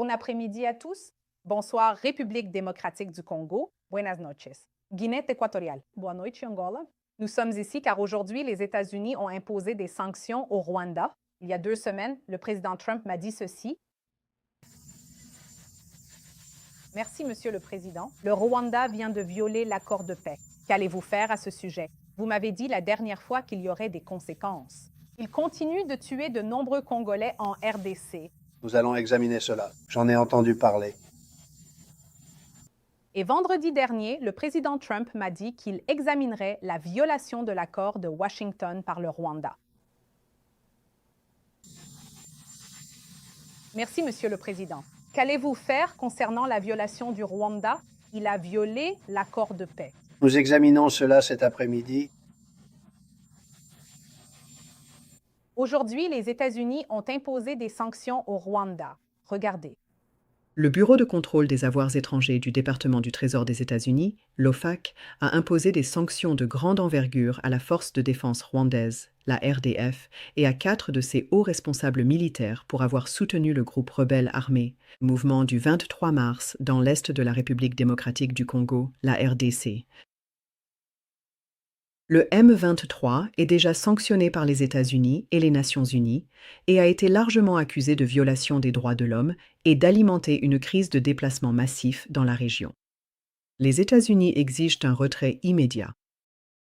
Bon après-midi à tous. Bonsoir, République démocratique du Congo. Buenas noches. Guinée équatoriale. Boa noite, Angola. Nous sommes ici car aujourd'hui, les États-Unis ont imposé des sanctions au Rwanda. Il y a 2 semaines, le président Trump m'a dit ceci. Merci, Monsieur le Président. Le Rwanda vient de violer l'accord de paix. Qu'allez-vous faire à ce sujet? Vous m'avez dit la dernière fois qu'il y aurait des conséquences. Il continue de tuer de nombreux Congolais en RDC. Nous allons examiner cela. J'en ai entendu parler. Et vendredi dernier, le président Trump m'a dit qu'il examinerait la violation de l'accord de Washington par le Rwanda. Merci, Monsieur le Président. Qu'allez-vous faire concernant la violation du Rwanda? Il a violé l'accord de paix. Nous examinons cela cet après-midi. Aujourd'hui, les États-Unis ont imposé des sanctions au Rwanda. Regardez. Le Bureau de contrôle des avoirs étrangers du département du Trésor des États-Unis, l'OFAC, a imposé des sanctions de grande envergure à la force de défense rwandaise, la RDF, et à 4 de ses hauts responsables militaires pour avoir soutenu le groupe rebelle armé, mouvement du 23 mars dans l'est de la République démocratique du Congo, la RDC. Le M23 est déjà sanctionné par les États-Unis et les Nations unies et a été largement accusé de violation des droits de l'homme et d'alimenter une crise de déplacement massif dans la région. Les États-Unis exigent un retrait immédiat.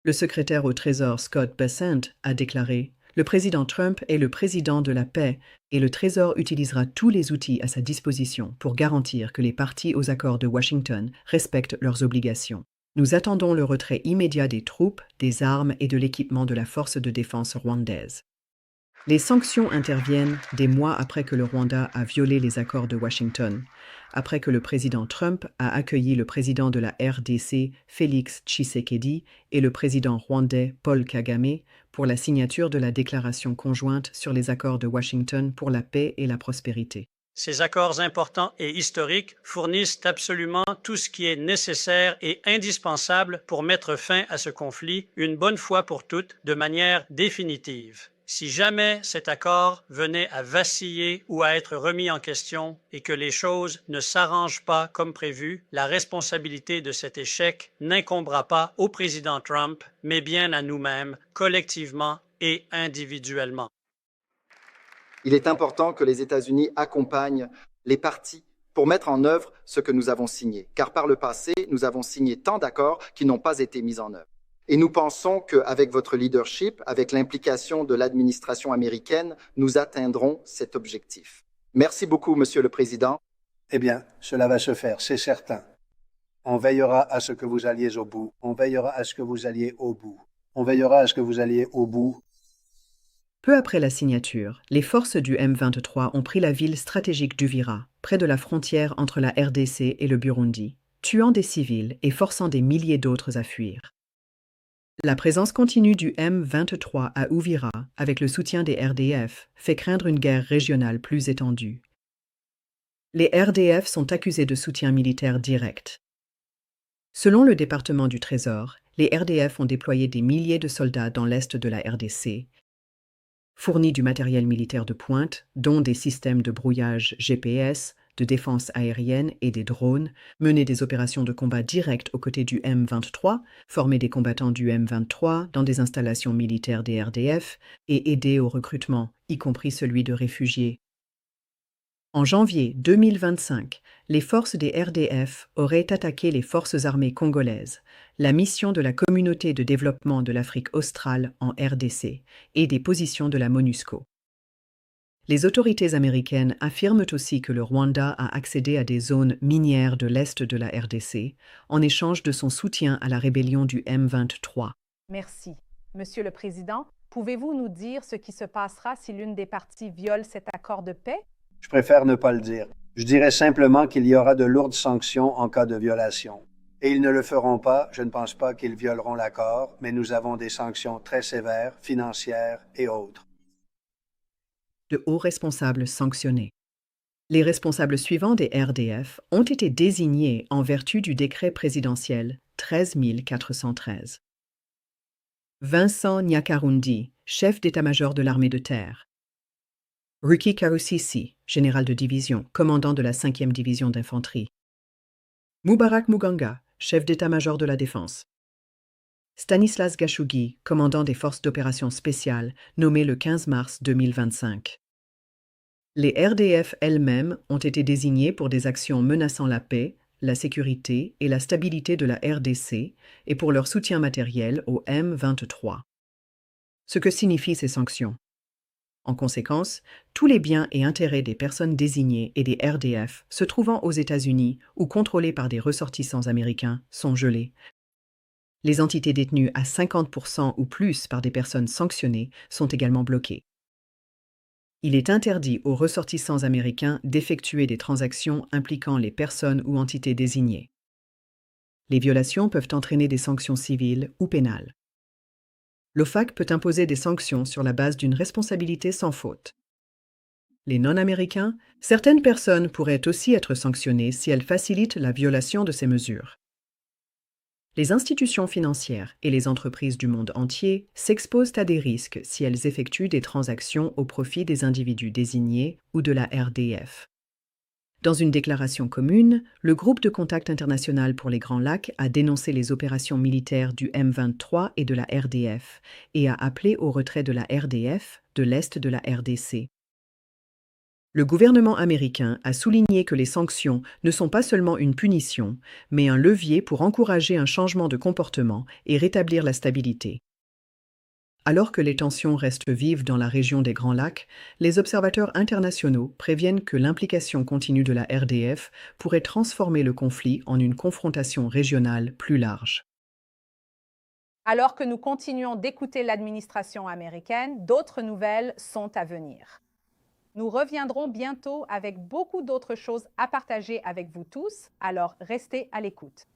Le secrétaire au Trésor Scott Bessent a déclaré « Le président Trump est le président de la paix et le Trésor utilisera tous les outils à sa disposition pour garantir que les parties aux accords de Washington respectent leurs obligations. Nous attendons le retrait immédiat des troupes, des armes et de l'équipement de la force de défense rwandaise. » Les sanctions interviennent des mois après que le Rwanda a violé les accords de Washington, après que le président Trump a accueilli le président de la RDC, Félix Tshisekedi, et le président rwandais, Paul Kagame, pour la signature de la déclaration conjointe sur les accords de Washington pour la paix et la prospérité. Ces accords importants et historiques fournissent absolument tout ce qui est nécessaire et indispensable pour mettre fin à ce conflit une bonne fois pour toutes, de manière définitive. Si jamais cet accord venait à vaciller ou à être remis en question et que les choses ne s'arrangent pas comme prévu, la responsabilité de cet échec n'incombera pas au président Trump, mais bien à nous-mêmes, collectivement et individuellement. Il est important que les États-Unis accompagnent les parties pour mettre en œuvre ce que nous avons signé, car par le passé, nous avons signé tant d'accords qui n'ont pas été mis en œuvre. Et nous pensons qu'avec votre leadership, avec l'implication de l'administration américaine, nous atteindrons cet objectif. Merci beaucoup, Monsieur le Président. Eh bien, cela va se faire, c'est certain. On veillera à ce que vous alliez au bout. On veillera à ce que vous alliez au bout. On veillera à ce que vous alliez au bout. Peu après la signature, les forces du M23 ont pris la ville stratégique d'Uvira, près de la frontière entre la RDC et le Burundi, tuant des civils et forçant des milliers d'autres à fuir. La présence continue du M23 à Uvira, avec le soutien des RDF, fait craindre une guerre régionale plus étendue. Les RDF sont accusés de soutien militaire direct. Selon le département du Trésor, les RDF ont déployé des milliers de soldats dans l'est de la RDC, fourni du matériel militaire de pointe, dont des systèmes de brouillage GPS, de défense aérienne et des drones, mené des opérations de combat directes aux côtés du M23, formé des combattants du M23 dans des installations militaires des RDF et aidé au recrutement, y compris celui de réfugiés. En janvier 2025, les forces des RDF auraient attaqué les forces armées congolaises, la mission de la Communauté de développement de l'Afrique australe en RDC et des positions de la MONUSCO. Les autorités américaines affirment aussi que le Rwanda a accédé à des zones minières de l'est de la RDC en échange de son soutien à la rébellion du M23. Merci. Monsieur le Président, pouvez-vous nous dire ce qui se passera si l'une des parties viole cet accord de paix? Je préfère ne pas le dire. Je dirais simplement qu'il y aura de lourdes sanctions en cas de violation. Et ils ne le feront pas, je ne pense pas qu'ils violeront l'accord, mais nous avons des sanctions très sévères, financières et autres. De hauts responsables sanctionnés. Les responsables suivants des RDF ont été désignés en vertu du décret présidentiel 13 413. Vincent Nyakarundi, chef d'état-major de l'armée de terre. Ruki Karusisi, général de division, commandant de la 5e division d'infanterie. Mubarak Muganga, chef d'état-major de la défense. Stanislas Gachougi, commandant des forces d'opération spéciales, nommé le 15 mars 2025. Les RDF elles-mêmes ont été désignées pour des actions menaçant la paix, la sécurité et la stabilité de la RDC et pour leur soutien matériel au M23. Ce que signifient ces sanctions. En conséquence, tous les biens et intérêts des personnes désignées et des RDF se trouvant aux États-Unis ou contrôlés par des ressortissants américains sont gelés. Les entités détenues à 50% ou plus par des personnes sanctionnées sont également bloquées. Il est interdit aux ressortissants américains d'effectuer des transactions impliquant les personnes ou entités désignées. Les violations peuvent entraîner des sanctions civiles ou pénales. L'OFAC peut imposer des sanctions sur la base d'une responsabilité sans faute. Les non-américains, certaines personnes pourraient aussi être sanctionnées si elles facilitent la violation de ces mesures. Les institutions financières et les entreprises du monde entier s'exposent à des risques si elles effectuent des transactions au profit des individus désignés ou de la RDF. Dans une déclaration commune, le groupe de contact international pour les Grands Lacs a dénoncé les opérations militaires du M23 et de la RDF et a appelé au retrait de la RDF de l'Est de la RDC. Le gouvernement américain a souligné que les sanctions ne sont pas seulement une punition, mais un levier pour encourager un changement de comportement et rétablir la stabilité. Alors que les tensions restent vives dans la région des Grands Lacs, les observateurs internationaux préviennent que l'implication continue de la RDF pourrait transformer le conflit en une confrontation régionale plus large. Alors que nous continuons d'écouter l'administration américaine, d'autres nouvelles sont à venir. Nous reviendrons bientôt avec beaucoup d'autres choses à partager avec vous tous, alors restez à l'écoute.